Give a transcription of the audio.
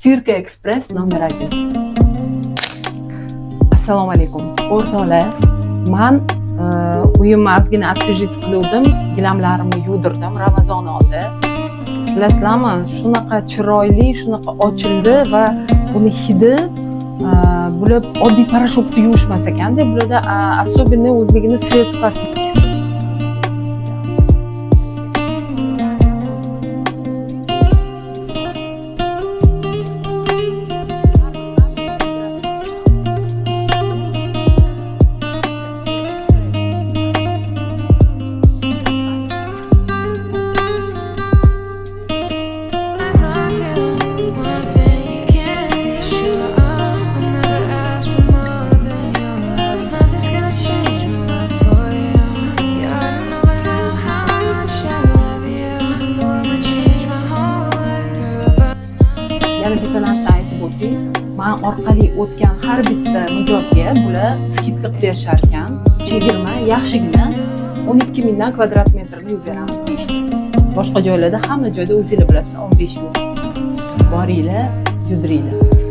Sirka Express номер 1. Assalomu alaykum o'rtoqlar. Men uyimni ozgina освежить qildim, gilamlarimni yuvdirdim Ramazon oldi. Bilasizlarmi, shunaqa chiroyli, shunaqa ochildi va buni hidi bular oddiy parashokda yuvishmas ekanda, bularda особенно o'zligini sredствоsi. Yana bitta narsa aytib o'taylik. Men orqali o'tgan har bitta mijozga bular skidka qilib berishar ekan. Chegirma yaxshigina 12 mingdan kvadrat metrni yuvib beramiz deyishdi. Boshqa joylarda hamma joyda o'zingizlar bilasizlar 15 ming. Boringlar, yuvdiringlar.